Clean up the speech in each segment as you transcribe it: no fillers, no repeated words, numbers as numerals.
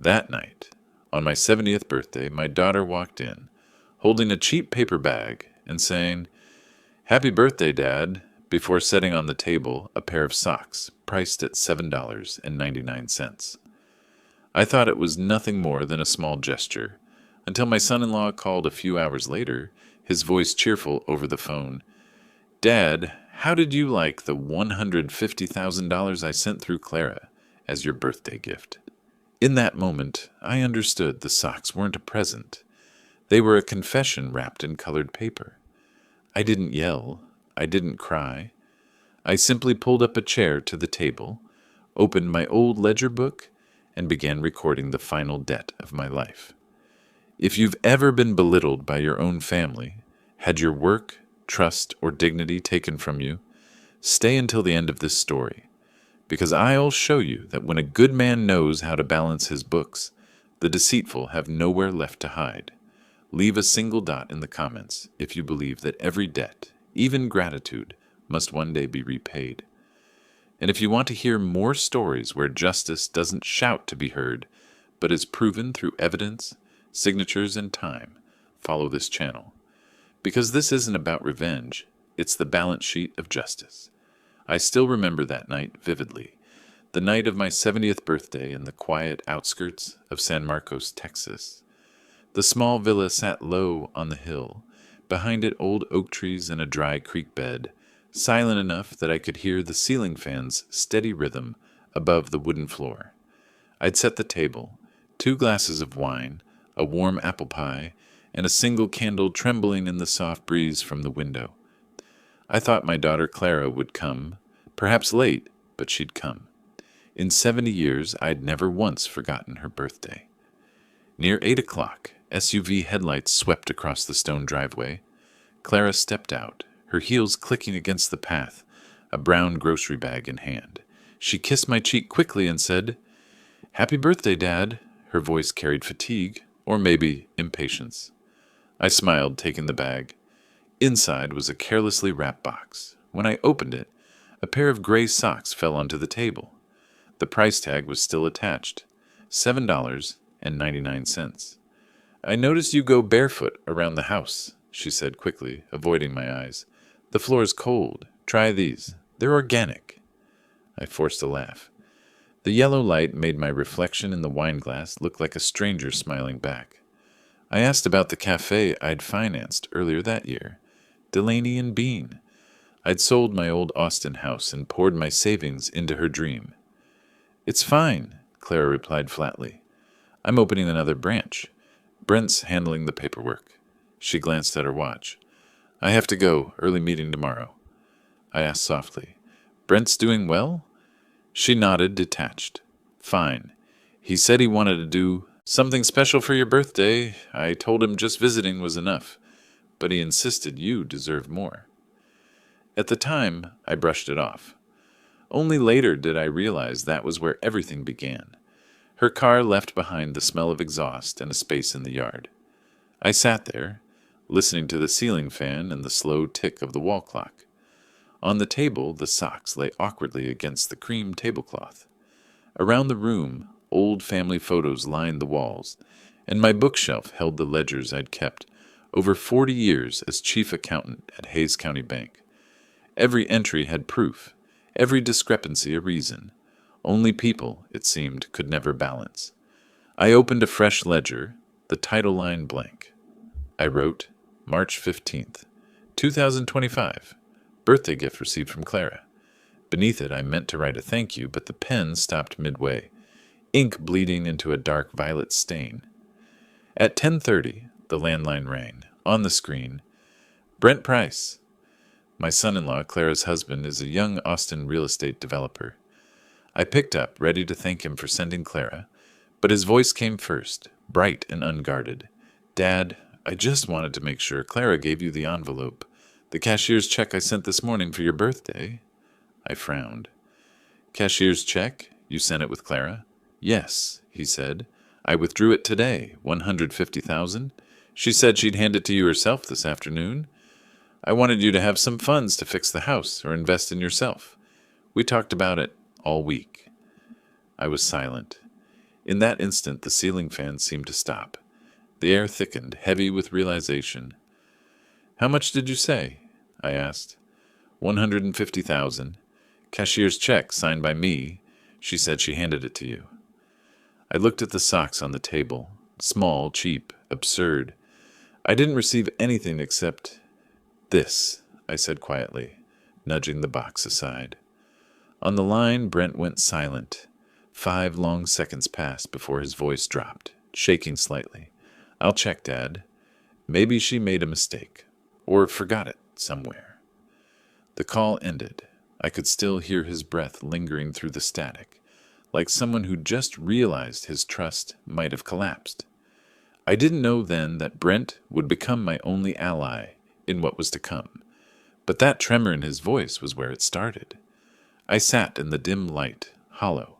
That night, on my 70th birthday, my daughter walked in, holding a cheap paper bag and saying, "Happy birthday, Dad," before setting on the table a pair of socks priced at $7.99. I thought it was nothing more than a small gesture, until my son-in-law called a few hours later, his voice cheerful over the phone. "Dad, how did you like the $150,000 I sent through Clara as your birthday gift?" In that moment, I understood the socks weren't a present. They were a confession wrapped in colored paper. I didn't yell. I didn't cry. I simply pulled up a chair to the table, opened my old ledger book, and began recording the final debt of my life. If you've ever been belittled by your own family, had your work, trust, or dignity taken from you, stay until the end of this story, because I'll show you that when a good man knows how to balance his books, the deceitful have nowhere left to hide. Leave a single dot in the comments if you believe that every debt, even gratitude, must one day be repaid. And if you want to hear more stories where justice doesn't shout to be heard, but is proven through evidence, signatures, and time, follow this channel. Because this isn't about revenge, it's the balance sheet of justice. I still remember that night vividly, the night of my 70th birthday in the quiet outskirts of San Marcos, Texas. The small villa sat low on the hill, behind it old oak trees and a dry creek bed, silent enough that I could hear the ceiling fan's steady rhythm above the wooden floor. I'd set the table, 2 glasses of wine, a warm apple pie, and a single candle trembling in the soft breeze from the window. I thought my daughter Clara would come, perhaps late, but she'd come. In 70 years, I'd never once forgotten her birthday. Near 8 o'clock, SUV headlights swept across the stone driveway. Clara stepped out, her heels clicking against the path, a brown grocery bag in hand. She kissed my cheek quickly and said, "Happy birthday, Dad." Her voice carried fatigue, or maybe impatience. I smiled, taking the bag. Inside was a carelessly wrapped box. When I opened it, a pair of gray socks fell onto the table. The price tag was still attached, $7.99. "I noticed you go barefoot around the house," she said quickly, avoiding my eyes. "The floor's cold. Try these. They're organic." I forced a laugh. The yellow light made my reflection in the wine glass look like a stranger smiling back. I asked about the cafe I'd financed earlier that year. Delaney and Bean. I'd sold my old Austin house and poured my savings into her dream. "It's fine," Clara replied flatly. "I'm opening another branch. Brent's handling the paperwork." She glanced at her watch. "I have to go. Early meeting tomorrow." I asked softly, "Brent's doing well?" She nodded, detached. "Fine. He said he wanted to do something special for your birthday. I told him just visiting was enough, but he insisted you deserve more." At the time, I brushed it off. Only later did I realize that was where everything began. Her car left behind the smell of exhaust and a space in the yard. I sat there, listening to the ceiling fan and the slow tick of the wall clock. On the table, the socks lay awkwardly against the cream tablecloth. Around the room, old family photos lined the walls, and my bookshelf held the ledgers I'd kept over 40 years as chief accountant at Hayes County Bank. Every entry had proof, every discrepancy a reason. Only people, it seemed, could never balance. I opened a fresh ledger, the title line blank. I wrote, March 15th, 2025, birthday gift received from Clara. Beneath it, I meant to write a thank you, but the pen stopped midway, ink bleeding into a dark violet stain. At 10:30, the landline rang. On the screen, "Brent Price." My son-in-law, Clara's husband, is a young Austin real estate developer. I picked up, ready to thank him for sending Clara, but his voice came first, bright and unguarded. "Dad, I just wanted to make sure Clara gave you the envelope. The cashier's check I sent this morning for your birthday." I frowned. "Cashier's check? You sent it with Clara?" "Yes," he said. "I withdrew it today, $150,000. She said she'd hand it to you herself this afternoon. I wanted you to have some funds to fix the house or invest in yourself. We talked about it all week." I was silent. In that instant, the ceiling fan seemed to stop. The air thickened, heavy with realization. "How much did you say?" I asked. 150,000. Cashier's check, signed by me. She said she handed it to you. I looked at the socks on the table. Small, cheap, absurd. I didn't receive anything except this, I said quietly, nudging the box aside. On the line, Brent went silent. 5 long seconds passed before his voice dropped, shaking slightly. "I'll check, Dad. Maybe she made a mistake, or forgot it somewhere." The call ended. I could still hear his breath lingering through the static, like someone who just realized his trust might have collapsed. I didn't know then that Brent would become my only ally in what was to come, but that tremor in his voice was where it started. I sat in the dim light, hollow.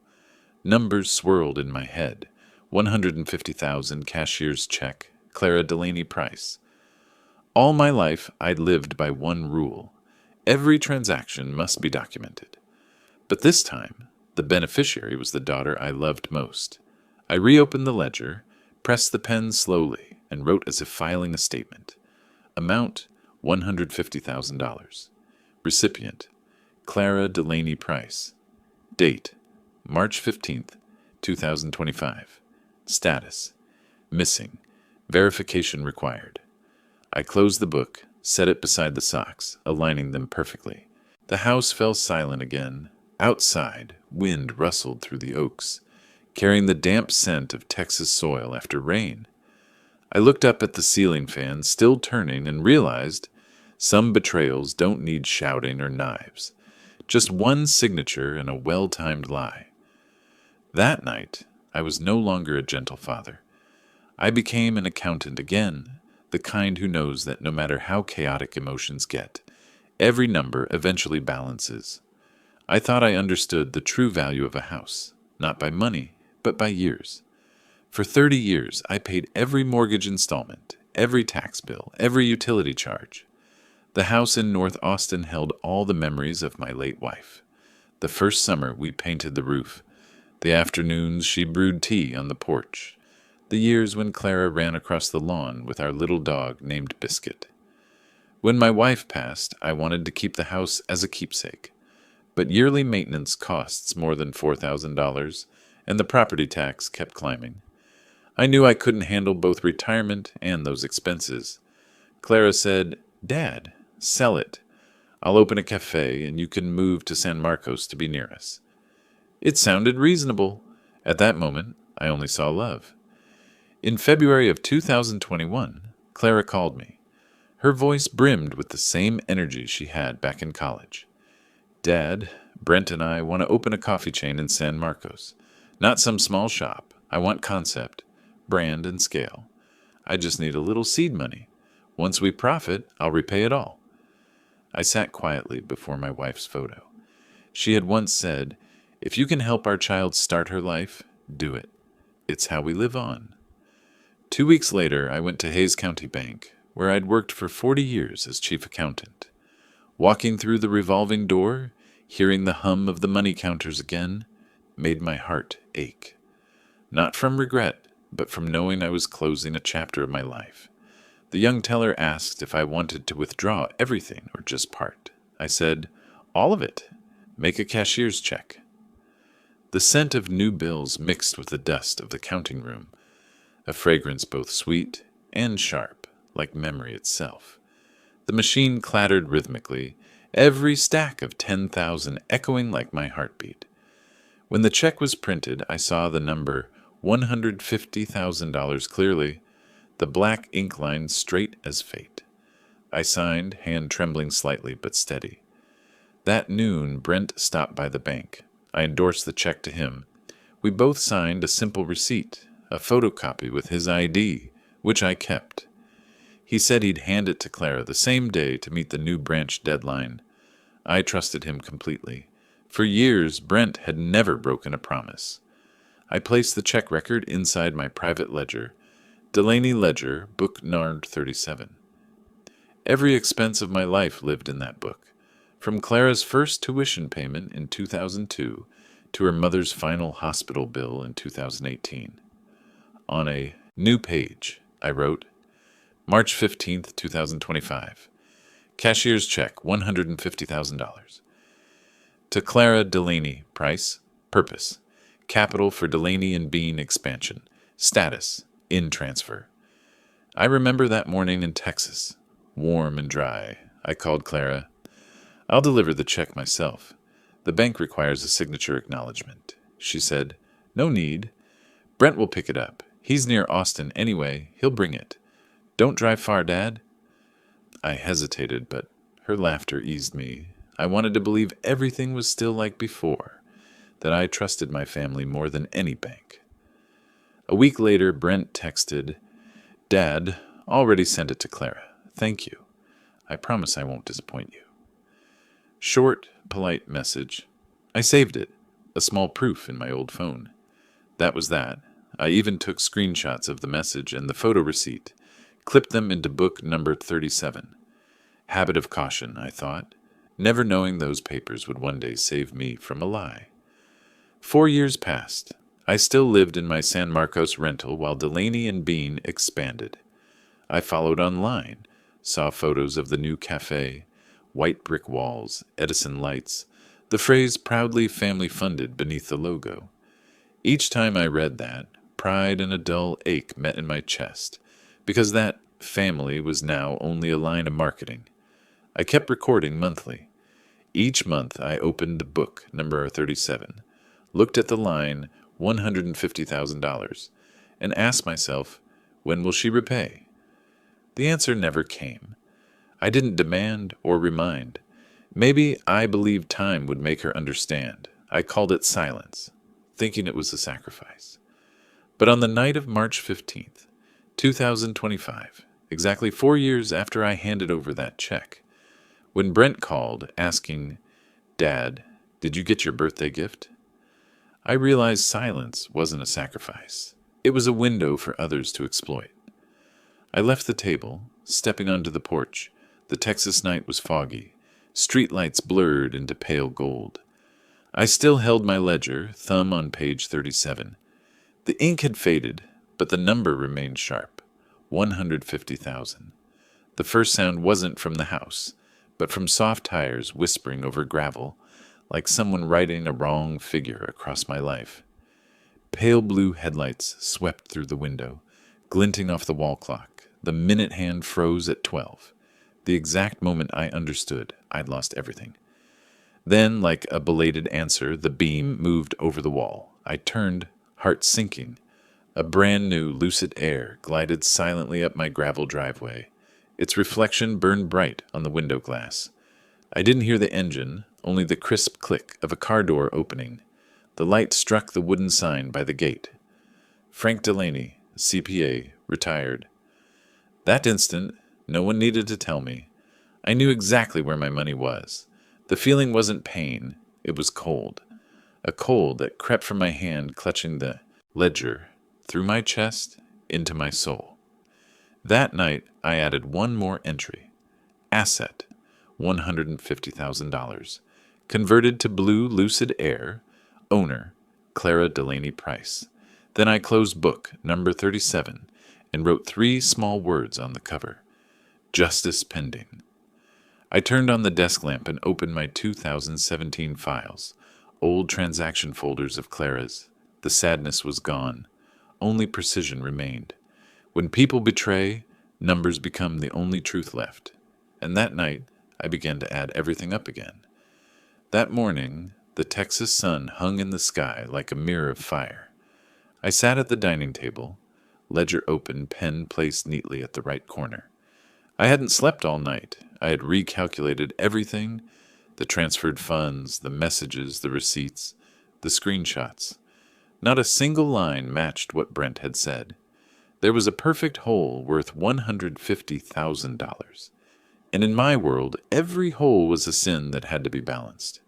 Numbers swirled in my head. 150,000 cashier's check, Clara Delaney Price. All my life I'd lived by one rule. Every transaction must be documented. But this time, the beneficiary was the daughter I loved most. I reopened the ledger, pressed the pen slowly, and wrote as if filing a statement. Amount, $150,000. Recipient, Clara Delaney Price. Date, March 15th, 2025. Status, missing. Verification required. I closed the book, set it beside the socks, aligning them perfectly. The house fell silent again. Outside, wind rustled through the oaks, carrying the damp scent of Texas soil after rain. I looked up at the ceiling fan, still turning, and realized some betrayals don't need shouting or knives. Just one signature and a well-timed lie. That night, I was no longer a gentle father. I became an accountant again, the kind who knows that no matter how chaotic emotions get, every number eventually balances. I thought I understood the true value of a house, not by money, but by years. For 30 years, I paid every mortgage installment, every tax bill, every utility charge. The house in North Austin held all the memories of my late wife. The first summer we painted the roof, the afternoons she brewed tea on the porch, the years when Clara ran across the lawn with our little dog named Biscuit. When my wife passed, I wanted to keep the house as a keepsake, but yearly maintenance costs more than $4,000, and the property tax kept climbing. I knew I couldn't handle both retirement and those expenses. Clara said, "Dad, sell it. I'll open a cafe, and you can move to San Marcos to be near us." It sounded reasonable. At that moment, I only saw love. In February of 2021, Clara called me. Her voice brimmed with the same energy she had back in college. "Dad, Brent and I want to open a coffee chain in San Marcos. Not some small shop. I want concept, brand, and scale. I just need a little seed money. Once we profit, I'll repay it all." I sat quietly before my wife's photo. She had once said, "If you can help our child start her life, do it. It's how we live on." 2 weeks later, I went to Hays County Bank, where I'd worked for 40 years as chief accountant. Walking through the revolving door, hearing the hum of the money counters again, made my heart ache. Not from regret, but from knowing I was closing a chapter of my life. The young teller asked if I wanted to withdraw everything or just part. I said, "All of it. Make a cashier's check." The scent of new bills mixed with the dust of the counting room, a fragrance both sweet and sharp, like memory itself. The machine clattered rhythmically, every stack of 10,000 echoing like my heartbeat. When the check was printed, I saw the number $150,000 clearly, the black ink line straight as fate. I signed, hand trembling slightly but steady. That noon, Brent stopped by the bank. I endorsed the check to him. We both signed a simple receipt, a photocopy with his ID, which I kept. He said he'd hand it to Clara the same day to meet the new branch deadline. I trusted him completely. For years, Brent had never broken a promise. I placed the check record inside my private ledger, Delaney Ledger, Book Nard 37. Every expense of my life lived in that book, from Clara's first tuition payment in 2002 to her mother's final hospital bill in 2018. On a new page, I wrote, March 15th, 2025. Cashier's check, $150,000. To Clara Delaney, price, purpose, capital for Delaney and Bean expansion, status, in transfer. I remember that morning in Texas, warm and dry. I called Clara. I'll deliver the check myself. The bank requires a signature acknowledgement. She said, No need. Brent will pick it up. He's near Austin anyway. He'll bring it. Don't drive far, Dad. I hesitated, but her laughter eased me. I wanted to believe everything was still like before, that I trusted my family more than any bank. A week later, Brent texted, Dad, already sent it to Clara. Thank you. I promise I won't disappoint you. Short, polite message. I saved it, a small proof in my old phone. That was that. I even took screenshots of the message and the photo receipt, clipped them into book number 37. Habit of caution, I thought, never knowing those papers would one day save me from a lie. 4 years passed. I still lived in my San Marcos rental while Delaney and Bean expanded. I followed online, saw photos of the new cafe, white brick walls, Edison lights, the phrase proudly family-funded beneath the logo. Each time I read that, pride and a dull ache met in my chest, because that family was now only a line of marketing. I kept recording monthly. Each month I opened the book, number 37, looked at the line, $150,000, and asked myself, when will she repay? The answer never came. I didn't demand or remind. Maybe I believed time would make her understand. I called it silence, thinking it was a sacrifice. But on the night of March 15th, 2025, exactly 4 years after I handed over that check, when Brent called asking, Dad, did you get your birthday gift? I realized silence wasn't a sacrifice. It was a window for others to exploit. I left the table, stepping onto the porch. The Texas night was foggy. Streetlights blurred into pale gold. I still held my ledger, thumb on page 37. The ink had faded, but the number remained sharp. 150,000. The first sound wasn't from the house, but from soft tires whispering over gravel, like someone writing a wrong figure across my life. Pale blue headlights swept through the window, glinting off the wall clock. The minute hand froze at 12. The exact moment I understood I'd lost everything. Then, like a belated answer, the beam moved over the wall. I turned, heart sinking. A brand new lucid air glided silently up my gravel driveway. Its reflection burned bright on the window glass. I didn't hear the engine, only the crisp click of a car door opening. The light struck the wooden sign by the gate. Frank Delaney, CPA, retired. That instant, no one needed to tell me. I knew exactly where my money was. The feeling wasn't pain, it was cold. A cold that crept from my hand clutching the ledger, through my chest, into my soul. That night, I added one more entry. Asset, $150,000. Converted to blue lucid air. Owner, Clara Delaney Price. Then I closed book, number 37, and wrote 3 small words on the cover. Justice pending. I turned on the desk lamp and opened my 2017 files, old transaction folders of Clara's. The sadness was gone. Only precision remained. When people betray, numbers become the only truth left. And that night, I began to add everything up again. That morning, the Texas sun hung in the sky like a mirror of fire. I sat at the dining table, ledger open, pen placed neatly at the right corner. I hadn't slept all night. I had recalculated everything, the transferred funds, the messages, the receipts, the screenshots. Not a single line matched what Brent had said. There was a perfect hole worth $150,000. And in my world, every hole was a sin that had to be balanced.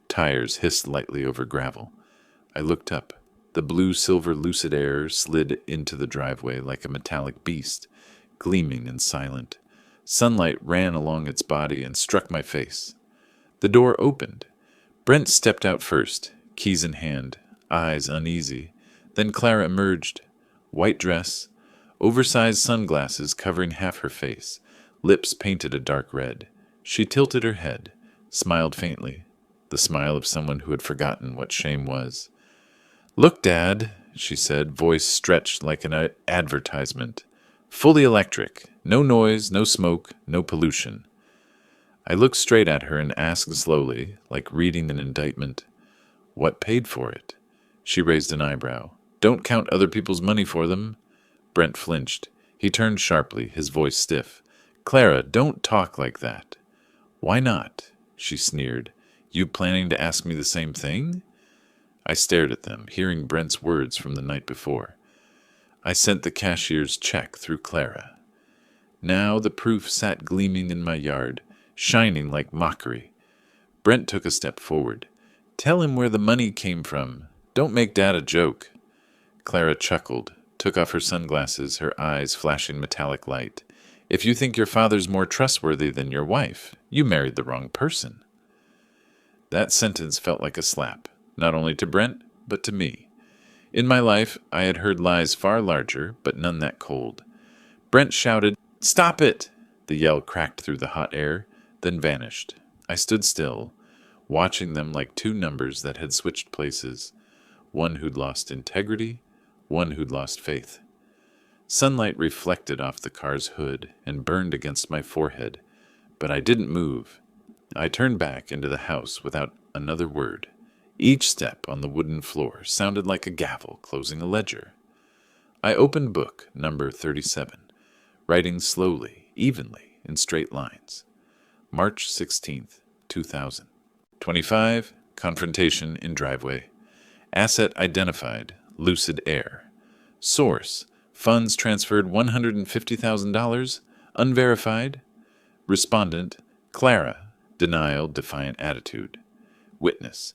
Tires hissed lightly over gravel. I looked up. The blue-silver lucid air slid into the driveway like a metallic beast, gleaming and silent. Sunlight ran along its body and struck my face. The door opened. Brent stepped out first, keys in hand, eyes uneasy. Then Clara emerged, white dress, oversized sunglasses covering half her face, lips painted a dark red. She tilted her head, smiled faintly, the smile of someone who had forgotten what shame was. "Look, Dad," she said, voice stretched like an advertisement. "Fully electric. No noise, no smoke, no pollution." I looked straight at her and asked slowly, like reading an indictment, "What paid for it?" She raised an eyebrow. "Don't count other people's money for them." Brent flinched. He turned sharply, his voice stiff. "Clara, don't talk like that." "Why not?" she sneered. "You planning to ask me the same thing?" I stared at them, hearing Brent's words from the night before. I sent the cashier's check through Clara. Now the proof sat gleaming in my yard, shining like mockery. Brent took a step forward. "Tell him where the money came from. Don't make Dad a joke." Clara chuckled, took off her sunglasses, her eyes flashing metallic light. "If you think your father's more trustworthy than your wife, you married the wrong person." That sentence felt like a slap, not only to Brent, but to me. In my life, I had heard lies far larger, but none that cold. Brent shouted, "Stop it!" The yell cracked through the hot air, then vanished. I stood still, watching them like two numbers that had switched places, one who'd lost integrity, one who'd lost faith. Sunlight reflected off the car's hood and burned against my forehead, but I didn't move. I turned back into the house without another word. Each step on the wooden floor sounded like a gavel closing a ledger. I opened book number 37, writing slowly, evenly, in straight lines. March 16th, 2000. 25. Confrontation in driveway. Asset identified. Lucid Air. Source. Funds transferred $150,000. Unverified. Respondent. Clara. Denial, defiant attitude. Witness.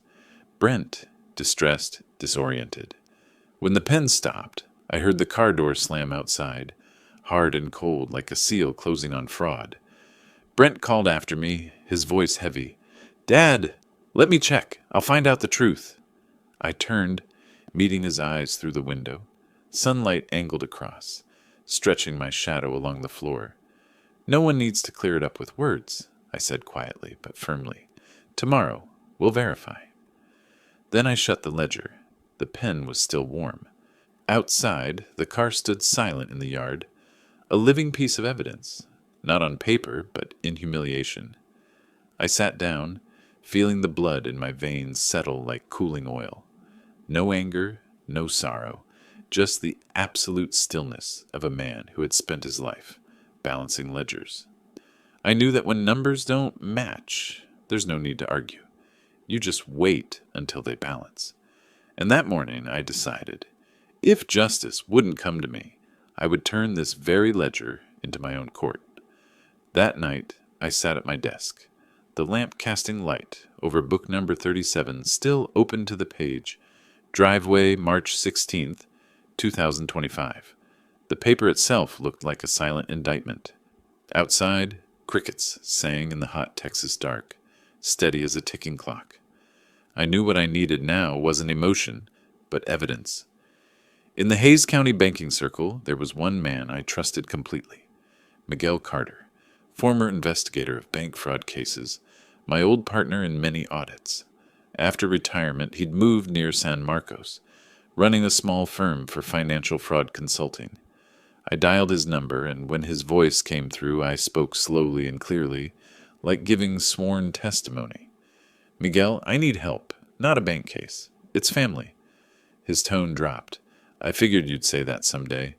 Brent. Distressed, disoriented. When the pen stopped, I heard the car door slam outside, hard and cold like a seal closing on fraud. Brent called after me, his voice heavy. "Dad, let me check. I'll find out the truth." I turned, meeting his eyes through the window. Sunlight angled across, stretching my shadow along the floor. "No one needs to clear it up with words," I said quietly but firmly. "Tomorrow, we'll verify." Then I shut the ledger. The pen was still warm. Outside, the car stood silent in the yard, a living piece of evidence, not on paper, but in humiliation. I sat down, feeling the blood in my veins settle like cooling oil. No anger, no sorrow, just the absolute stillness of a man who had spent his life balancing ledgers. I knew that when numbers don't match, there's no need to argue. You just wait until they balance. And that morning I decided, if justice wouldn't come to me, I would turn this very ledger into my own court. That night I sat at my desk, the lamp casting light over book number 37 still open to the page. Driveway, March 16th, 2025. The paper itself looked like a silent indictment. Outside, crickets sang in the hot Texas dark, steady as a ticking clock. I knew what I needed now wasn't emotion, but evidence. In the Hayes County banking circle, there was one man I trusted completely. Miguel Carter, former investigator of bank fraud cases, my old partner in many audits. After retirement, he'd moved near San Marcos, running a small firm for financial fraud consulting. I dialed his number, and when his voice came through, I spoke slowly and clearly, like giving sworn testimony. "Miguel, I need help, not a bank case. It's family." His tone dropped. "I figured you'd say that someday.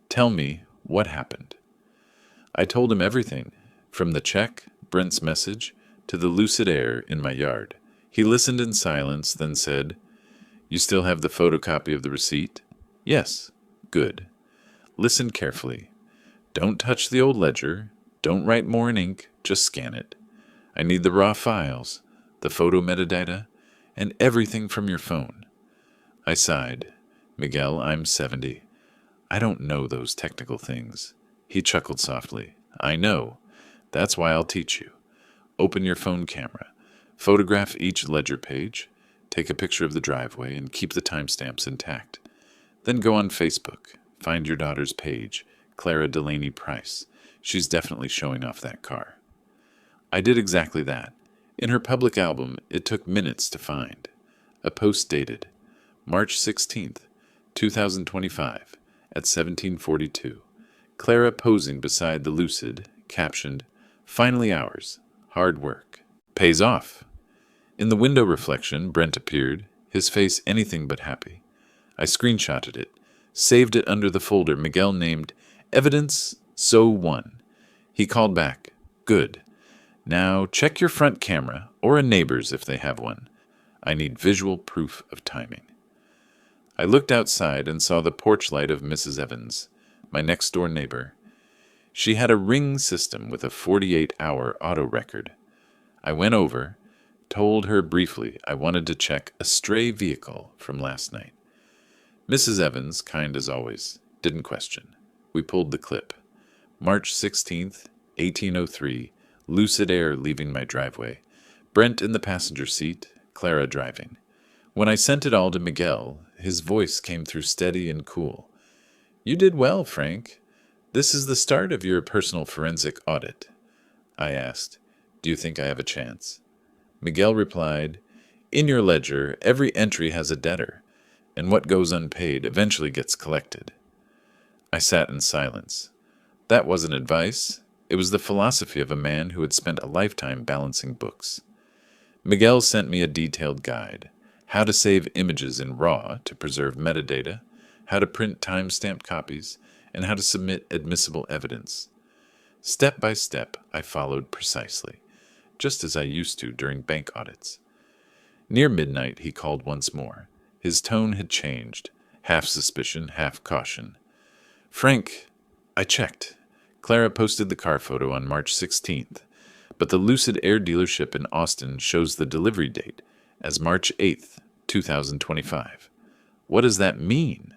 Tell me what happened." I told him everything, from the check, Brent's message, to the lucid air in my yard. He listened in silence, then said, "You still have the photocopy of the receipt?" "Yes." "Good. Listen carefully. Don't touch the old ledger. Don't write more in ink. Just scan it. I need the raw files, the photo metadata, and everything from your phone." I sighed. "Miguel, I'm 70. I don't know those technical things." He chuckled softly. "I know. That's why I'll teach you. Open your phone camera. Photograph each ledger page. take a picture of the driveway, and keep the timestamps intact. Then go on Facebook, find your daughter's page, Clara Delaney Price. She's definitely showing off that car. I did exactly that. In her public album, it took minutes to find. A post dated March 16th, 2025, at 1742. Clara posing beside the Lucid, captioned, "Finally ours. Hard work. Pays off." In the window reflection, Brent appeared, his face anything but happy. I screenshotted it, saved it under the folder Miguel named Evidence So 1. He called back, "Good. Now check your front camera, or a neighbor's if they have one. I need visual proof of timing." I looked outside and saw the porch light of Mrs. Evans, my next-door neighbor. She had a Ring system with a 48-hour auto record. I went over, told her briefly I wanted to check a stray vehicle from last night. Mrs. Evans, kind as always, didn't question. We pulled the clip. March 16th, 1803, lucid air leaving my driveway. Brent in the passenger seat, Clara driving. When I sent it all to Miguel, his voice came through steady and cool. "You did well, Frank. This is the start of your personal forensic audit." I asked, "Do you think I have a chance?" Miguel replied, "In your ledger, every entry has a debtor, and what goes unpaid eventually gets collected." I sat in silence. That wasn't advice. It was the philosophy of a man who had spent a lifetime balancing books. Miguel sent me a detailed guide: how to save images in RAW to preserve metadata, how to print time-stamped copies, and how to submit admissible evidence. Step by step, I followed precisely, just as I used to during bank audits. Near midnight, he called once more. His tone had changed, half suspicion, half caution. "Frank, I checked. Clara posted the car photo on March 16th, but the Lucid Air dealership in Austin shows the delivery date as March 8th, 2025. What does that mean?"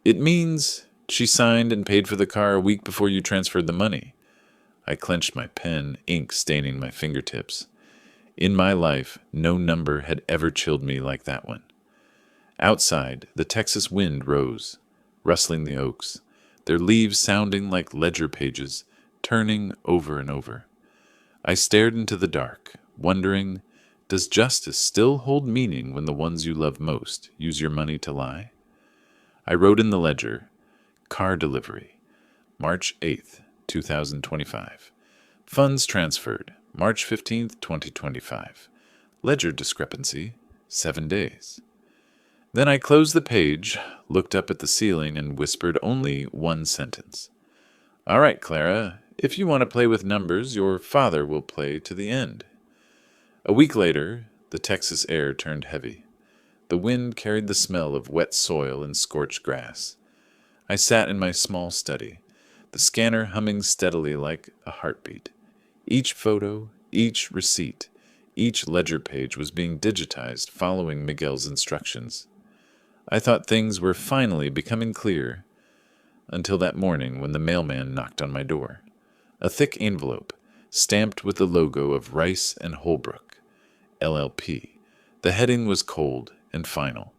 "It means she signed and paid for the car a week before you transferred the money." I clenched my pen, ink staining my fingertips. In my life, no number had ever chilled me like that one. Outside, the Texas wind rose, rustling the oaks, their leaves sounding like ledger pages, turning over and over. I stared into the dark, wondering, does justice still hold meaning when the ones you love most use your money to lie? I wrote in the ledger, "Car delivery, March 8th, 2025. Funds transferred, March 15th, 2025. Ledger discrepancy, 7 days." Then I closed the page, looked up at the ceiling, and whispered only one sentence. "All right, Clara, if you want to play with numbers, your father will play to the end." A week later, the Texas air turned heavy. The wind carried the smell of wet soil and scorched grass. I sat in my small study, the scanner humming steadily like a heartbeat. Each photo, each receipt, each ledger page was being digitized following Miguel's instructions. I thought things were finally becoming clear, until that morning when the mailman knocked on my door. A thick envelope, stamped with the logo of Rice and Holbrook, LLP. The heading was cold and final.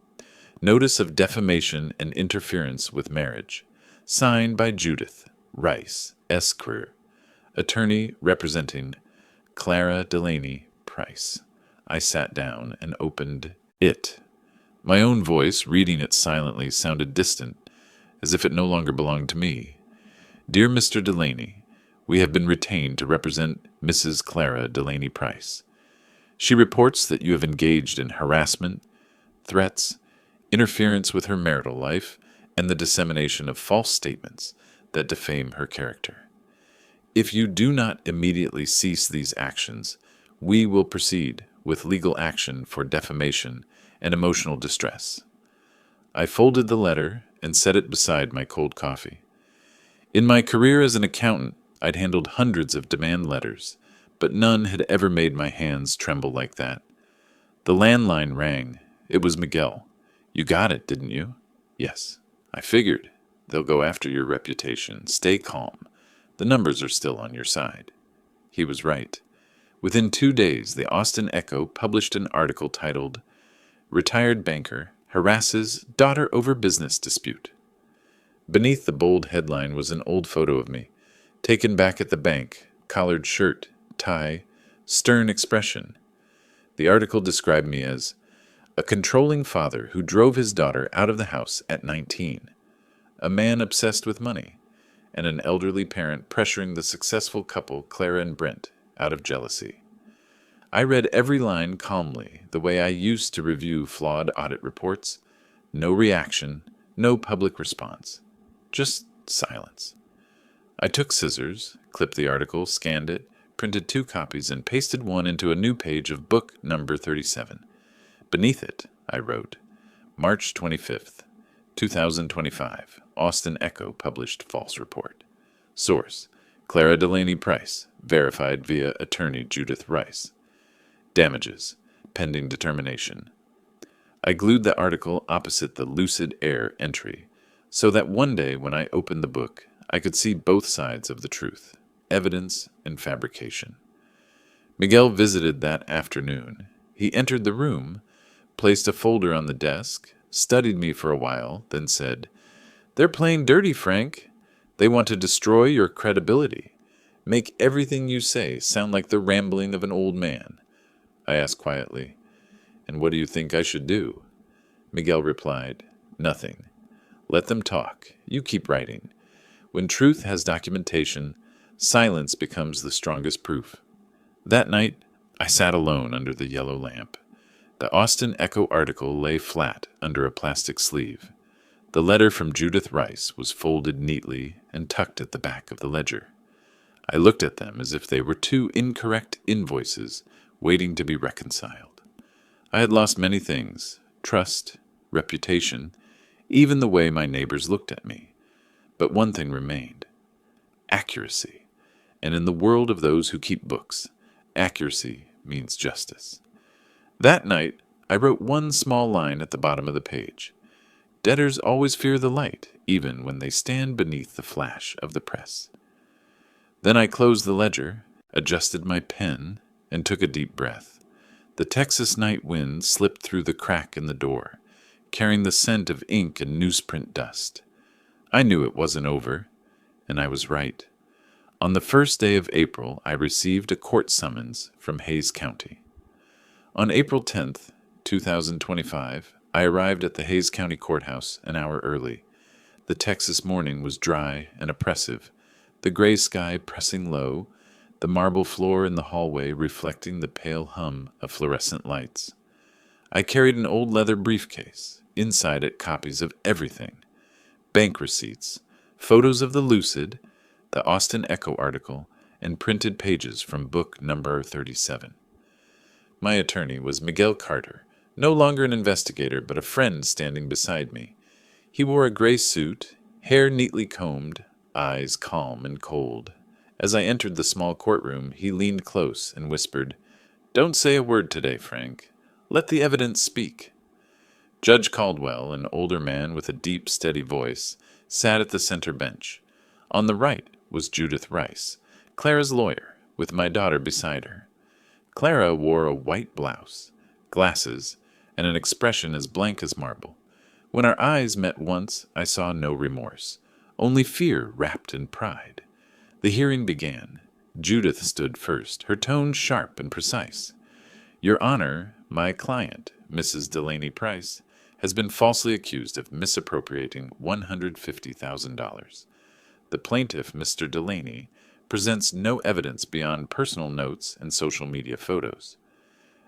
"Notice of defamation and interference with marriage. Signed by Judith Rice, Esquire, attorney representing Clara Delaney Price." I sat down and opened it. My own voice, reading it silently, sounded distant, as if it no longer belonged to me. "Dear Mr. Delaney, we have been retained to represent Mrs. Clara Delaney Price. She reports that you have engaged in harassment, threats, interference with her marital life, and the dissemination of false statements that defame her character. If you do not immediately cease these actions, we will proceed with legal action for defamation and emotional distress." I folded the letter and set it beside my cold coffee. In my career as an accountant, I'd handled hundreds of demand letters, but none had ever made my hands tremble like that. The landline rang. It was Miguel. "You got it, didn't you?" "Yes." "I figured. They'll go after your reputation. Stay calm. The numbers are still on your side." He was right. Within 2 days, the Austin Echo published an article titled, Retired banker harasses daughter over business dispute. Beneath the bold headline was an old photo of me, taken back at the bank, collared shirt, tie, stern expression. The article described me as a controlling father who drove his daughter out of the house at 19, a man obsessed with money, and an elderly parent pressuring the successful couple Clara and Brent out of jealousy. I read every line calmly, the way I used to review flawed audit reports. No reaction, no public response. Just silence. I took scissors, clipped the article, scanned it, printed 2 copies, and pasted one into a new page of book number 37. Beneath it, I wrote, March 25th, 2025, Austin Echo published false report. Source, Clara Delaney Price, verified via attorney Judith Rice. Damages, pending determination. I glued the article opposite the lucid air entry, so that one day when I opened the book, I could see both sides of the truth, evidence and fabrication. Miguel visited that afternoon. He entered the room, placed a folder on the desk, studied me for a while, then said, "They're playing dirty, Frank. They want to destroy your credibility, make everything you say sound like the rambling of an old man." I asked quietly, "And what do you think I should do?" Miguel replied, "Nothing. Let them talk. You keep writing. When truth has documentation, silence becomes the strongest proof." That night, I sat alone under the yellow lamp. The Austin Echo article lay flat under a plastic sleeve. The letter from Judith Rice was folded neatly and tucked at the back of the ledger. I looked at them as if they were 2 incorrect invoices waiting to be reconciled. I had lost many things: trust, reputation, even the way my neighbors looked at me. But one thing remained: accuracy. And in the world of those who keep books, accuracy means justice. That night, I wrote one small line at the bottom of the page. Debtors always fear the light, even when they stand beneath the flash of the press. Then I closed the ledger, adjusted my pen, and took a deep breath. The Texas night wind slipped through the crack in the door, carrying the scent of ink and newsprint dust. I knew it wasn't over, and I was right. On the first day of April, I received a court summons from Hays County. On April 10th, 2025, I arrived at the Hays County Courthouse an hour early. The Texas morning was dry and oppressive, the gray sky pressing low, the marble floor in the hallway reflecting the pale hum of fluorescent lights. I carried an old leather briefcase, inside it copies of everything: bank receipts, photos of the Lucid, the Austin Echo article, and printed pages from book number 37. My attorney was Miguel Carter, no longer an investigator but a friend standing beside me. He wore a gray suit, hair neatly combed, eyes calm and cold. As I entered the small courtroom, he leaned close and whispered, "Don't say a word today, Frank. Let the evidence speak." Judge Caldwell, an older man with a deep, steady voice, sat at the center bench. On the right was Judith Rice, Clara's lawyer, with my daughter beside her. Clara wore a white blouse, glasses, and an expression as blank as marble. When our eyes met once, I saw no remorse, only fear wrapped in pride. The hearing began. Judith stood first, her tone sharp and precise. "Your Honor, my client, Mrs. Delaney Price, has been falsely accused of misappropriating $150,000. The plaintiff, Mr. Delaney, presents no evidence beyond personal notes and social media photos."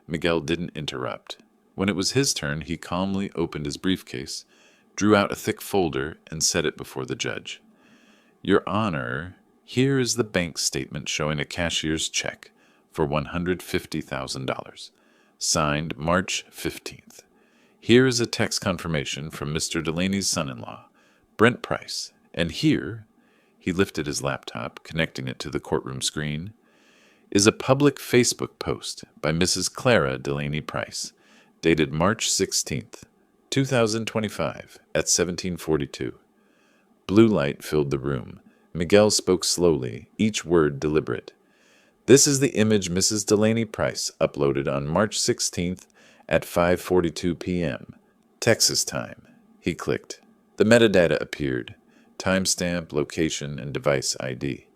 Miguel didn't interrupt. When it was his turn, he calmly opened his briefcase, drew out a thick folder, and set it before the judge. "Your Honor, here is the bank statement showing a cashier's check for $150,000, signed March 15th. Here is a text confirmation from Mr. Delaney's son-in-law, Brent Price, and here," he lifted his laptop, connecting it to the courtroom screen, "is a public Facebook post by Mrs. Clara Delaney Price, dated March 16th, 2025, at 1742. Blue light filled the room. Miguel spoke slowly, each word deliberate. "This is the image Mrs. Delaney Price uploaded on March 16th at 5:42 p.m. Texas time. He clicked. The metadata appeared: timestamp, location, and device ID.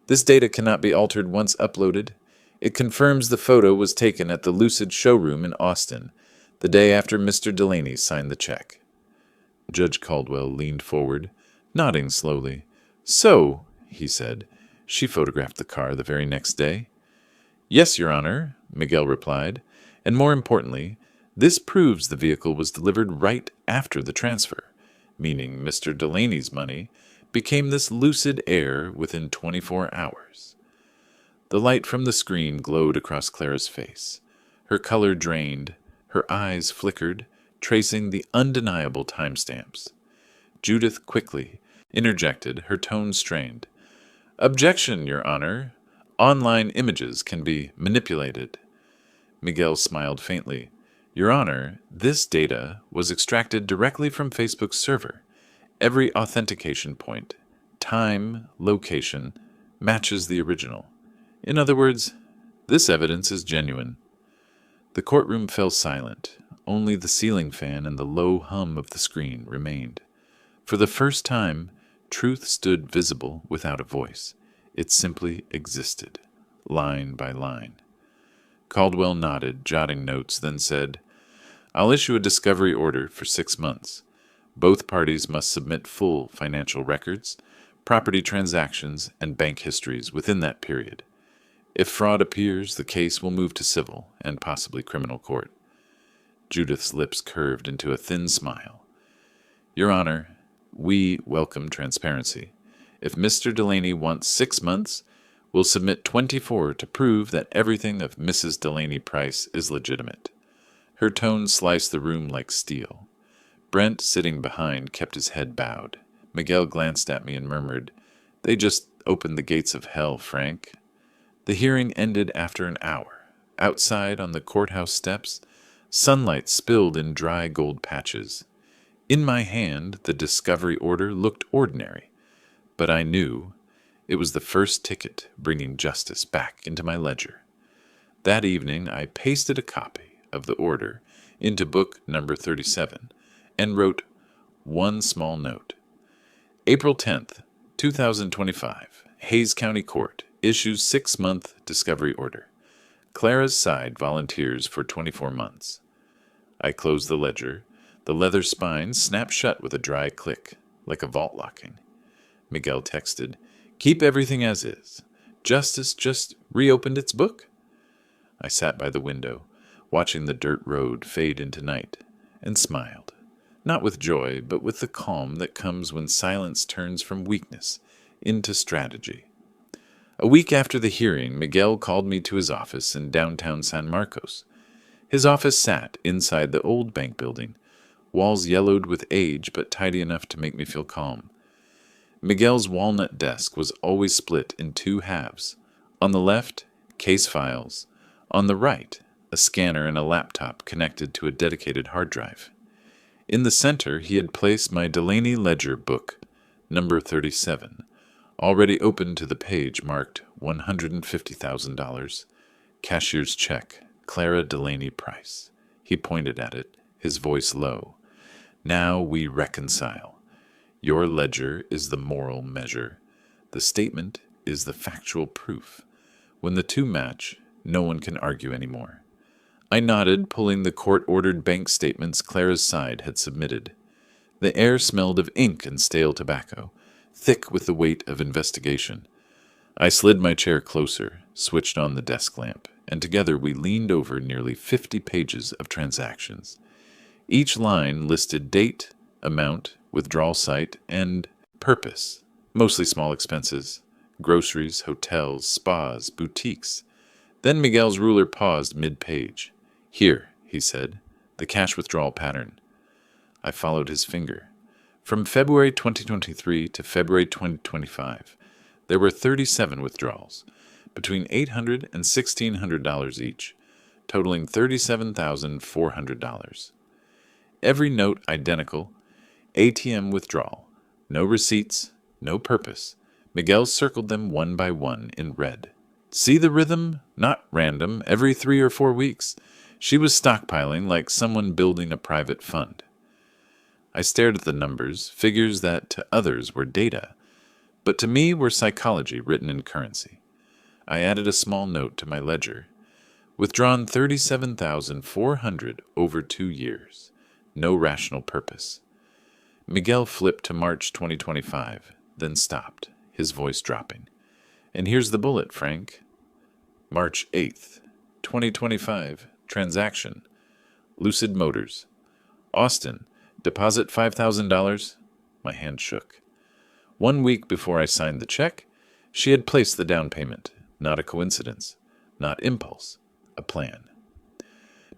This data cannot be altered once uploaded. It confirms the photo was taken at the Lucid showroom in Austin, the day after Mr. Delaney signed the check. Judge Caldwell leaned forward, nodding slowly. "So," he said, "she photographed the car the very next day?" "Yes, Your Honor," Miguel replied, "and more importantly, this proves the vehicle was delivered right after the transfer, meaning Mr. Delaney's money became this Lucid heir within 24 hours. The light from the screen glowed across Clara's face. Her color drained, her eyes flickered, tracing the undeniable timestamps. Judith quickly interjected, her tone strained. "Objection, Your Honor. Online images can be manipulated." Miguel smiled faintly. "Your Honor, this data was extracted directly from Facebook's server. Every authentication point, time, location, matches the original. In other words, this evidence is genuine." The courtroom fell silent. Only the ceiling fan and the low hum of the screen remained. For the first time, truth stood visible without a voice. It simply existed, line by line. Caldwell nodded, jotting notes, then said, "I'll issue a discovery order for 6 months. Both parties must submit full financial records, property transactions, and bank histories within that period. If fraud appears, the case will move to civil and possibly criminal court." Judith's lips curved into a thin smile. "Your Honor, we welcome transparency. If Mr. Delaney wants 6 months, we'll submit 24 to prove that everything of Mrs. Delaney Price is legitimate." Her tone sliced the room like steel. Brent, sitting behind, kept his head bowed. Miguel glanced at me and murmured, "They just opened the gates of hell, Frank." The hearing ended after an hour. Outside on the courthouse steps, sunlight spilled in dry gold patches. In my hand, the discovery order looked ordinary, but I knew it was the first ticket bringing justice back into my ledger. That evening, I pasted a copy of the order into book number 37 and wrote one small note. April 10th, 2025, Hayes County Court issues 6-month discovery order. Clara's side volunteers for 24 months. I closed the ledger. The leather spine snapped shut with a dry click, like a vault locking. Miguel texted, "Keep everything as is. Justice just reopened its book." I sat by the window, watching the dirt road fade into night, and smiled. Not with joy, but with the calm that comes when silence turns from weakness into strategy. A week after the hearing, Miguel called me to his office in downtown San Marcos. His office sat inside the old bank building, walls yellowed with age but tidy enough to make me feel calm. Miguel's walnut desk was always split in 2 halves. On the left, case files. On the right, a scanner and a laptop connected to a dedicated hard drive. In the center, he had placed my Delaney Ledger book, number 37, already open to the page marked $150,000. Cashier's check, Clara Delaney Price. He pointed at it, his voice low. "Now we reconcile. Your ledger is the moral measure. The statement is the factual proof. When the two match, no one can argue anymore." I nodded, pulling the court-ordered bank statements Clara's side had submitted. The air smelled of ink and stale tobacco, thick with the weight of investigation. I slid my chair closer, switched on the desk lamp, and together we leaned over nearly 50 pages of transactions. Each line listed date, amount, withdrawal site, and purpose. Mostly small expenses: groceries, hotels, spas, boutiques. Then Miguel's ruler paused mid-page. "Here," he said, "the cash withdrawal pattern." I followed his finger. From February 2023 to February 2025, there were 37 withdrawals, between $800 and $1,600 each, totaling $37,400. Every note identical: ATM withdrawal. No receipts, no purpose. Miguel circled them one by one in red. "See the rhythm? Not random, every 3 or 4 weeks. She was stockpiling like someone building a private fund. I stared at the numbers, figures that to others were data, but to me were psychology written in currency. I added a small note to my ledger. Withdrawn 37,400 over 2 years. No rational purpose. Miguel flipped to March 2025, then stopped, his voice dropping. And here's the bullet, Frank. March 8th, 2025, transaction. Lucid Motors. Austin, deposit $5,000. My hand shook. 1 week before I signed the check, she had placed the down payment. Not a coincidence. Not impulse. A plan.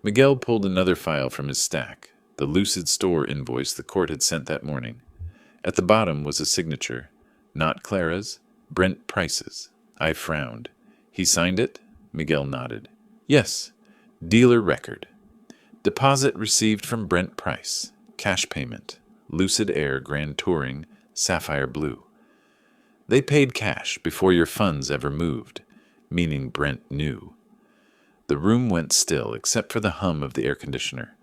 Miguel pulled another file from his stack, the Lucid Store invoice the court had sent that morning. At the bottom was a signature. Not Clara's, Brent Price's. I frowned. He signed it? Miguel nodded. Yes. Dealer record. Deposit received from Brent Price. Cash payment. Lucid Air Grand Touring, Sapphire Blue. They paid cash before your funds ever moved, meaning Brent knew. The room went still except for the hum of the air conditioner.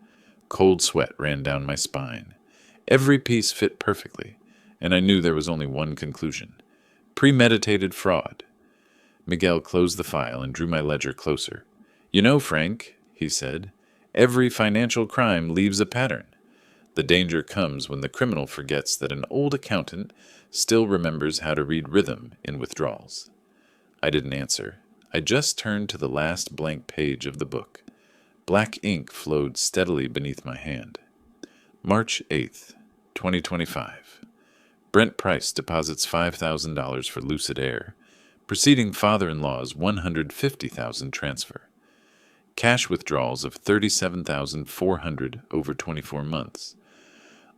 Cold sweat ran down my spine. Every piece fit perfectly, and I knew there was only one conclusion. Premeditated fraud. Miguel closed the file and drew my ledger closer. You know, Frank, he said, every financial crime leaves a pattern. The danger comes when the criminal forgets that an old accountant still remembers how to read rhythm in withdrawals. I didn't answer. I just turned to the last blank page of the book. Black ink flowed steadily beneath my hand. March 8th, 2025. Brent Price deposits $5,000 for Lucid Air, preceding father-in-law's $150,000 transfer. Cash withdrawals of $37,400 over 24 months.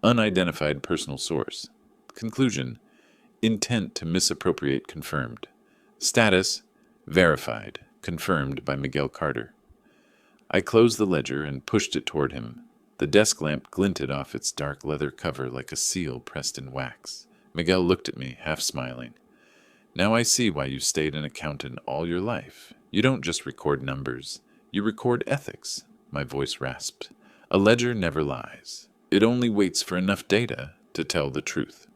Unidentified personal source. Conclusion: intent to misappropriate confirmed. Status: verified, confirmed by Miguel Carter. I closed the ledger and pushed it toward him. The desk lamp glinted off its dark leather cover like a seal pressed in wax. Miguel looked at me, half smiling. Now I see why you stayed an accountant all your life. You don't just record numbers. You record ethics. My voice rasped. A ledger never lies. It only waits for enough data to tell the truth.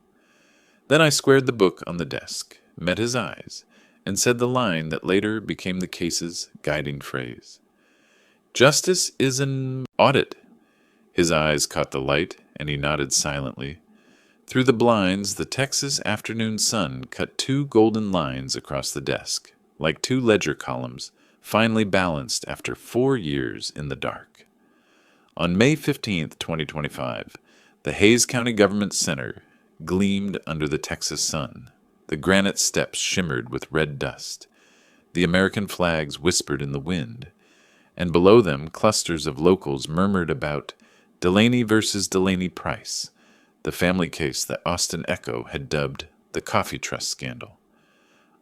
Then I squared the book on the desk, met his eyes, and said the line that later became the case's guiding phrase. Justice is an audit. His eyes caught the light, and he nodded silently. Through the blinds, the Texas afternoon sun cut 2 golden lines across the desk, like 2 ledger columns, finally balanced after 4 years in the dark. On May 15th, 2025, the Hays County Government Center gleamed under the Texas sun. The granite steps shimmered with red dust. The American flags whispered in the wind, and below them clusters of locals murmured about Delaney versus Delaney Price, the family case that Austin Echo had dubbed the Coffee Trust scandal.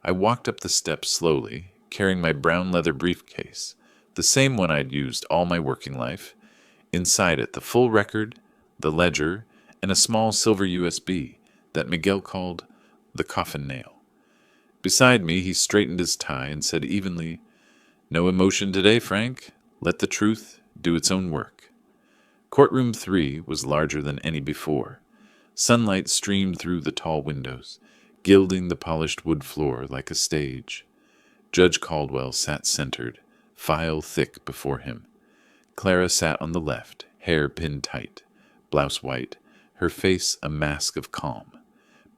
I walked up the steps slowly, carrying my brown leather briefcase, the same one I'd used all my working life. Inside it, the full record, the ledger, and a small silver USB that Miguel called the coffin nail. Beside me, he straightened his tie and said evenly, "No emotion today, Frank. Let the truth do its own work." Courtroom 3 was larger than any before. Sunlight streamed through the tall windows, gilding the polished wood floor like a stage. Judge Caldwell sat centered, file thick before him. Clara sat on the left, hair pinned tight, blouse white, her face a mask of calm.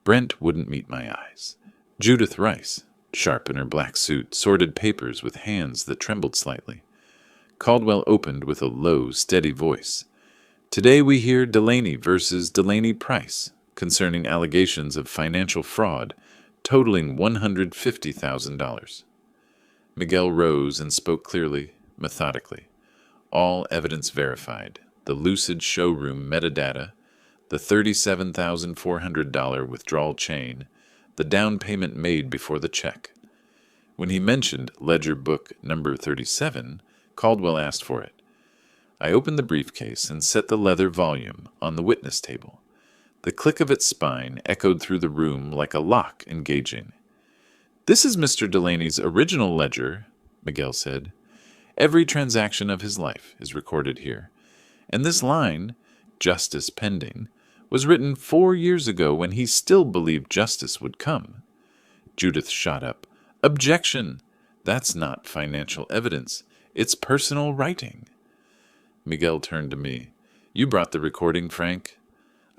Brent wouldn't meet my eyes. Judith Rice, sharp in her black suit, sorted papers with hands that trembled slightly. Caldwell opened with a low, steady voice. "Today we hear Delaney versus Delaney Price concerning allegations of financial fraud totaling $150,000. Miguel rose and spoke clearly, methodically. All evidence verified. The Lucid showroom metadata, the $37,400 withdrawal chain, the down payment made before the check. When he mentioned ledger book number 37, Caldwell asked for it. I opened the briefcase and set the leather volume on the witness table. The click of its spine echoed through the room like a lock engaging. "This is Mr. Delaney's original ledger," Miguel said. Every transaction of his life is recorded here. And this line, justice pending, was written 4 years ago when he still believed justice would come. Judith shot up. Objection! That's not financial evidence. It's personal writing. Miguel turned to me. You brought the recording, Frank?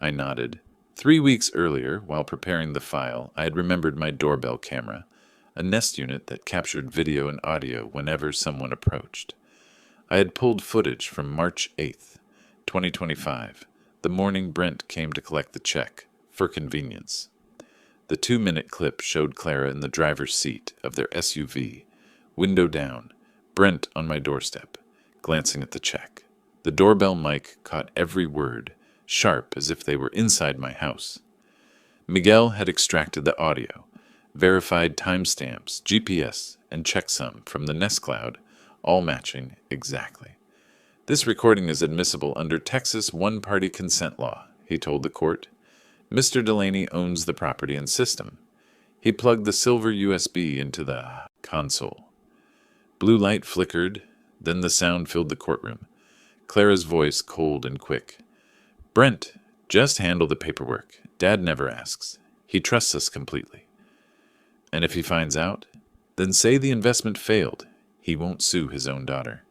I nodded. 3 weeks earlier, while preparing the file, I had remembered my doorbell camera, a Nest unit that captured video and audio whenever someone approached. I had pulled footage from March 8th, 2025, the morning Brent came to collect the check, for convenience. The 2-minute clip showed Clara in the driver's seat of their SUV, window down, Brent on my doorstep, glancing at the check. The doorbell mic caught every word, sharp as if they were inside my house. Miguel had extracted the audio, verified timestamps, GPS, and checksum from the Nest cloud, all matching exactly. This recording is admissible under Texas one-party consent law, he told the court. Mr. Delaney owns the property and system. He plugged the silver USB into the console. Blue light flickered, then the sound filled the courtroom. Clara's voice cold and quick. Brent, just handle the paperwork. Dad never asks. He trusts us completely. And if he finds out, then say the investment failed. He won't sue his own daughter.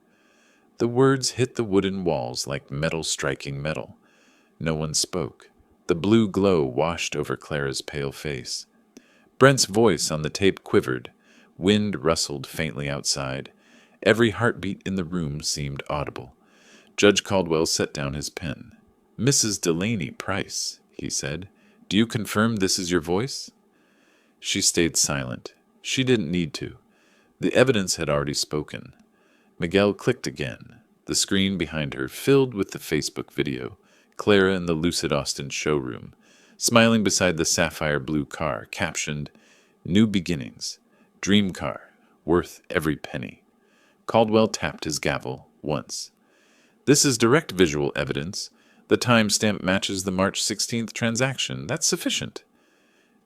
The words hit the wooden walls like metal striking metal. No one spoke. The blue glow washed over Clara's pale face. Brent's voice on the tape quivered. Wind rustled faintly outside. Every heartbeat in the room seemed audible. Judge Caldwell set down his pen. Mrs. Delaney Price, he said. Do you confirm this is your voice? She stayed silent. She didn't need to. The evidence had already spoken. Miguel clicked again. The screen behind her filled with the Facebook video. Clara in the Lucid Austin showroom, smiling beside the sapphire blue car, captioned, New Beginnings, Dream Car, worth every penny. Caldwell tapped his gavel once. This is direct visual evidence. The timestamp matches the March 16th transaction. That's sufficient.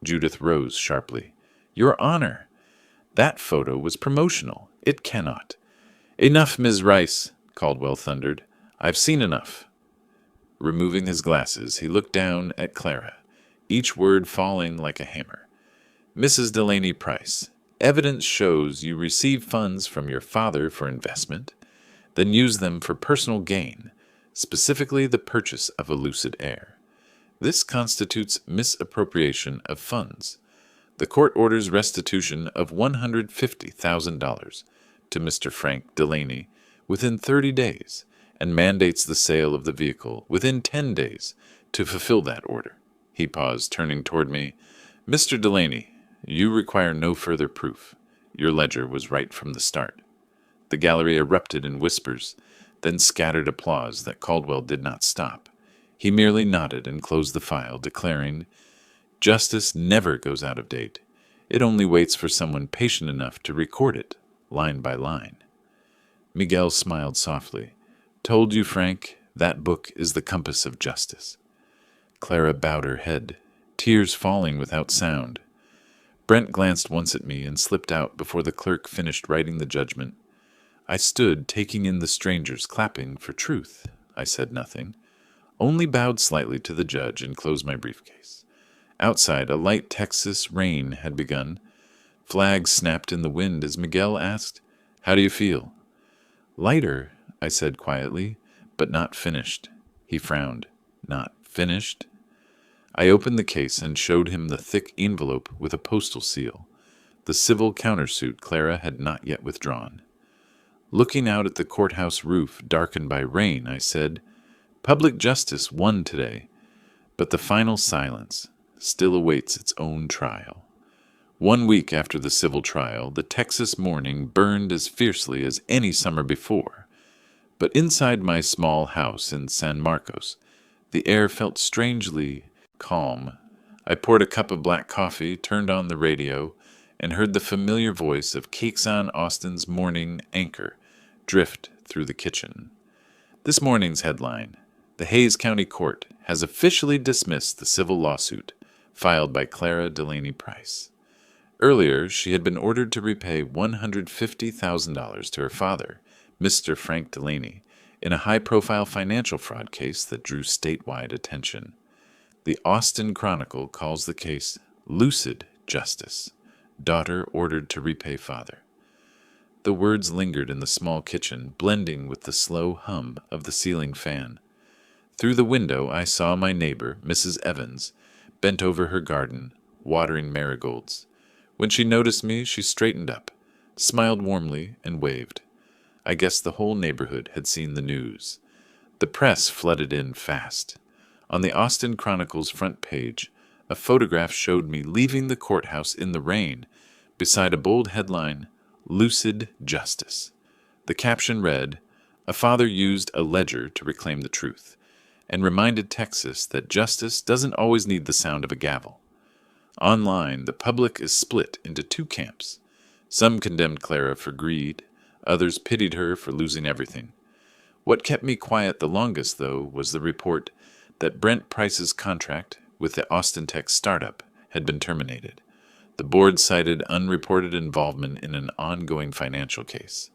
Judith rose sharply. Your Honor, that photo was promotional. It cannot. Enough, Ms. Rice, Caldwell thundered. I've seen enough. Removing his glasses, he looked down at Clara, each word falling like a hammer. Mrs. Delaney Price, evidence shows you received funds from your father for investment, then used them for personal gain, specifically the purchase of a Lucid Air. This constitutes misappropriation of funds. The court orders restitution of $150,000 to Mr. Frank Delaney within 30 days, and mandates the sale of the vehicle within 10 days to fulfill that order. He paused, turning toward me. Mr. Delaney, you require no further proof. Your ledger was right from the start. The gallery erupted in whispers, then scattered applause that Caldwell did not stop. He merely nodded and closed the file, declaring, Justice never goes out of date. It only waits for someone patient enough to record it, line by line. Miguel smiled softly. Told you, Frank, that book is the compass of justice. Clara bowed her head, tears falling without sound. Brent glanced once at me and slipped out before the clerk finished writing the judgment. I stood, taking in the strangers clapping for truth. I said nothing, only bowed slightly to the judge and closed my briefcase. Outside, a light Texas rain had begun. Flags snapped in the wind as Miguel asked, How do you feel? Lighter, I said quietly, but not finished. He frowned. Not finished? I opened the case and showed him the thick envelope with a postal seal, the civil countersuit Clara had not yet withdrawn. Looking out at the courthouse roof darkened by rain, I said, Public justice won today, but the final silence still awaits its own trial. 1 week after the civil trial, the Texas morning burned as fiercely as any summer before. But inside my small house in San Marcos, the air felt strangely calm. I poured a cup of black coffee, turned on the radio, and heard the familiar voice of Keeksan Austin's morning anchor drift through the kitchen. This morning's headline, The Hays County Court has officially dismissed the civil lawsuit filed by Clara Delaney Price. Earlier, she had been ordered to repay $150,000 to her father, Mr. Frank Delaney, in a high-profile financial fraud case that drew statewide attention. The Austin Chronicle calls the case Lucid Justice. Daughter ordered to repay father. The words lingered in the small kitchen, blending with the slow hum of the ceiling fan. Through the window I saw my neighbor, Mrs. Evans, bent over her garden, watering marigolds. When she noticed me, she straightened up, smiled warmly, and waved. I guess the whole neighborhood had seen the news. The press flooded in fast. On the Austin Chronicle's front page, a photograph showed me leaving the courthouse in the rain, beside a bold headline, Lucid Justice. The caption read, "A father used a ledger to reclaim the truth," and reminded Texas that justice doesn't always need the sound of a gavel. Online, the public is split into two camps. Some condemned Clara for greed, others pitied her for losing everything. What kept me quiet the longest, though, was the report that Brent Price's contract with the Austin tech startup had been terminated. The board cited unreported involvement in an ongoing financial case.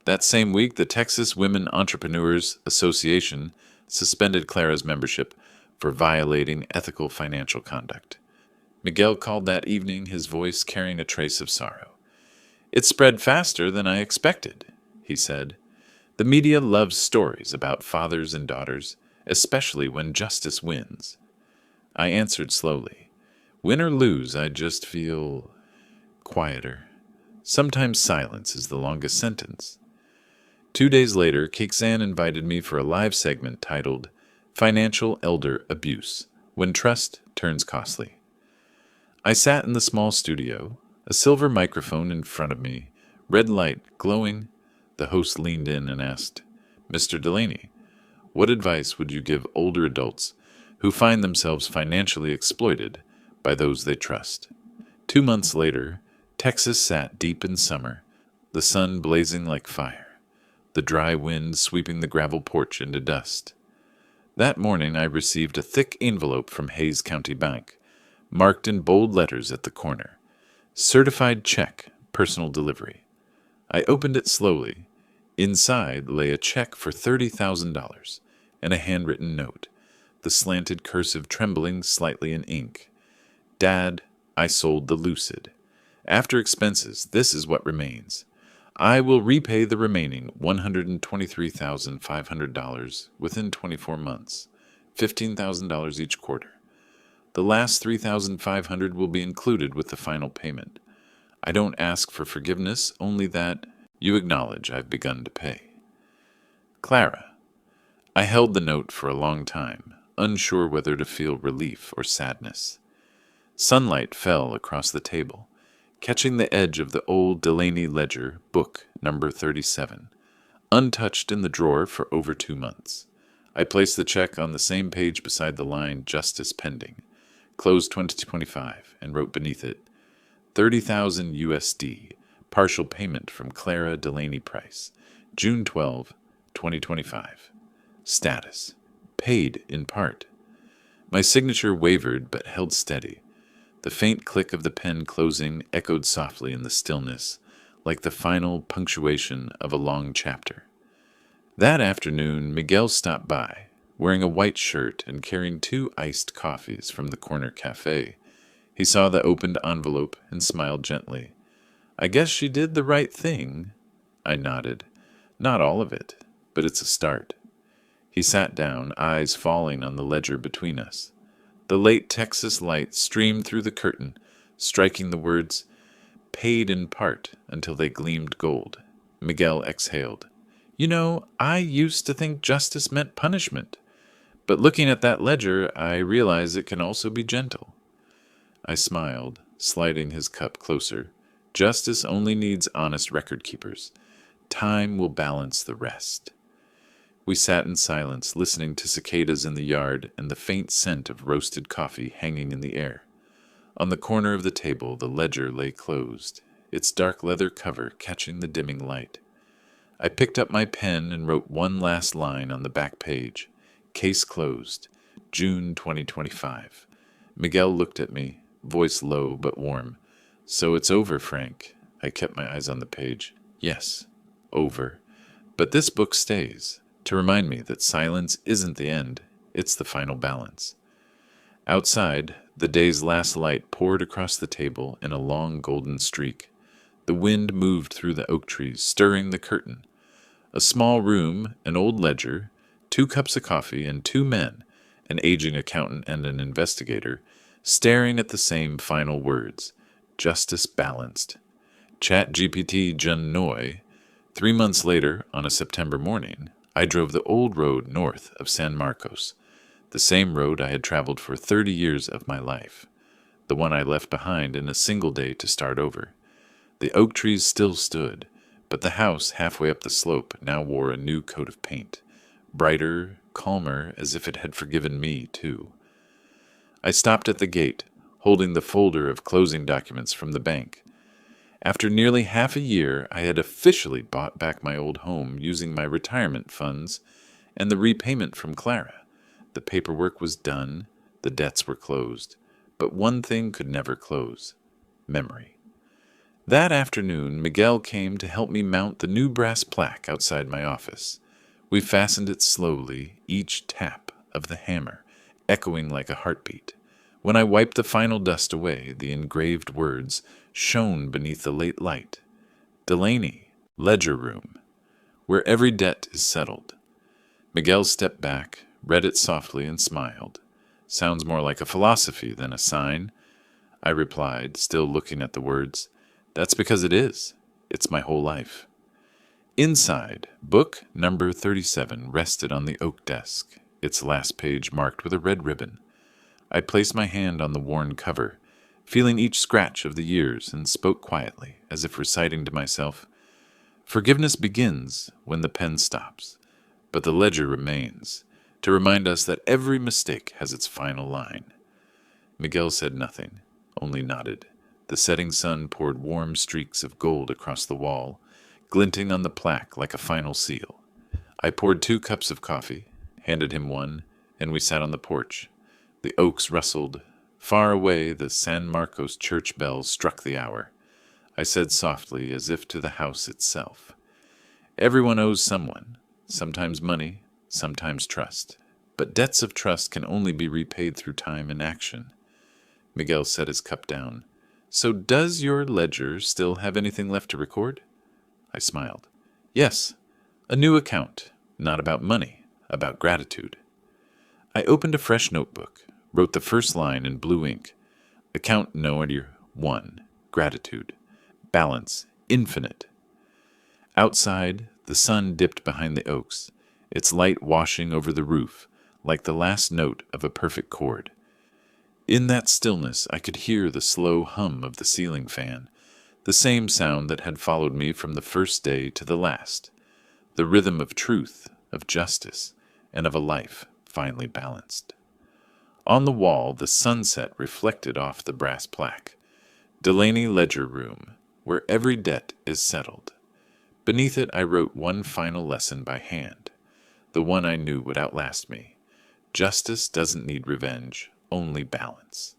That same week, the Texas Women Entrepreneurs Association suspended Clara's membership for violating ethical financial conduct. Miguel called that evening, his voice carrying a trace of sorrow. "It spread faster than I expected," he said. "The media loves stories about fathers and daughters, especially when justice wins." I answered slowly. "Win or lose, I just feel quieter. Sometimes silence is the longest sentence." 2 days later, Kixan invited me for a live segment titled Financial Elder Abuse, When Trust Turns Costly. I sat in the small studio, a silver microphone in front of me, red light glowing. The host leaned in and asked, "Mr. Delaney, what advice would you give older adults who find themselves financially exploited by those they trust?" 2 months later, Texas sat deep in summer, the sun blazing like fire, the dry wind sweeping the gravel porch into dust. That morning I received a thick envelope from Hayes County Bank, marked in bold letters at the corner, "Certified check, personal delivery." I opened it slowly. Inside lay a check for $30,000 and a handwritten note, the slanted cursive trembling slightly in ink. "Dad, I sold the Lucid. After expenses, this is what remains. I will repay the remaining $123,500 within 24 months, $15,000 each quarter. The last $3,500 will be included with the final payment. I don't ask for forgiveness, only that you acknowledge I've begun to pay. Clara." I held the note for a long time, unsure whether to feel relief or sadness. Sunlight fell across the table, catching the edge of the old Delaney Ledger, book number 37, untouched in the drawer for over 2 months. I placed the check on the same page beside the line "Justice Pending," closed 2025, and wrote beneath it, $30,000 USD, partial payment from Clara Delaney Price, June 12, 2025. Status: paid in part. My signature wavered but held steady. The faint click of the pen closing echoed softly in the stillness, like the final punctuation of a long chapter. That afternoon, Miguel stopped by, wearing a white shirt and carrying 2 iced coffees from the corner cafe. He saw the opened envelope and smiled gently. "I guess she did the right thing." I nodded. "Not all of it, but it's a start." He sat down, eyes falling on the ledger between us. The late Texas light streamed through the curtain, striking the words, "paid in part," until they gleamed gold. Miguel exhaled. "You know, I used to think justice meant punishment, but looking at that ledger, I realize it can also be gentle." I smiled, sliding his cup closer. "Justice only needs honest record keepers. Time will balance the rest." We sat in silence, listening to cicadas in the yard and the faint scent of roasted coffee hanging in the air. On the corner of the table, the ledger lay closed, its dark leather cover catching the dimming light. I picked up my pen and wrote one last line on the back page. "Case closed, June 2025. Miguel looked at me, voice low but warm. "So it's over, Frank." I kept my eyes on the page. "Yes, over. But this book stays, to remind me that silence isn't the end, it's the final balance. Outside, the day's last light poured across the table in a long golden streak. The wind moved through the oak trees, stirring the curtain. A small room, an old ledger, 2 cups of coffee, and 2 men, an aging accountant and an investigator, staring at the same final words. Justice balanced. ChatGPT Jun Noi. 3 months later, on a September morning, I drove the old road north of San Marcos, the same road I had traveled for 30 years of my life, the one I left behind in a single day to start over. The oak trees still stood, but the house halfway up the slope now wore a new coat of paint, brighter, calmer, as if it had forgiven me, too. I stopped at the gate, holding the folder of closing documents from the bank. After nearly half a year, I had officially bought back my old home using my retirement funds and the repayment from Clara. The paperwork was done, the debts were closed, but one thing could never close: memory. That afternoon, Miguel came to help me mount the new brass plaque outside my office. We fastened it slowly, each tap of the hammer echoing like a heartbeat. When I wiped the final dust away, the engraved words shone beneath the late light. Delaney, ledger room, where every debt is settled. Miguel stepped back, read it softly, and smiled. Sounds more like a philosophy than a sign, I replied, still looking at the words. That's because it is. It's my whole life. Inside, book number 37 rested on the oak desk, its last page marked with a red ribbon. I placed my hand on the worn cover, feeling each scratch of the years, and spoke quietly, as if reciting to myself, "Forgiveness begins when the pen stops, but the ledger remains, to remind us that every mistake has its final line." Miguel said nothing, only nodded. The setting sun poured warm streaks of gold across the wall, glinting on the plaque like a final seal. I poured 2 cups of coffee, handed him one, and we sat on the porch. The oaks rustled. Far away, the San Marcos church bells struck the hour. I said softly, as if to the house itself, "Everyone owes someone, sometimes money, sometimes trust. But debts of trust can only be repaid through time and action." Miguel set his cup down. "So does your ledger still have anything left to record?" I smiled. "Yes, a new account, not about money, about gratitude." I opened a fresh notebook, wrote the first line in blue ink. Account number 1, gratitude. Balance, infinite. Outside, the sun dipped behind the oaks, its light washing over the roof like the last note of a perfect chord. In that stillness, I could hear the slow hum of the ceiling fan, the same sound that had followed me from the first day to the last, the rhythm of truth, of justice, and of a life finely balanced. On the wall, the sunset reflected off the brass plaque. Delaney Ledger Room, where every debt is settled. Beneath it, I wrote one final lesson by hand, the one I knew would outlast me. Justice doesn't need revenge, only balance.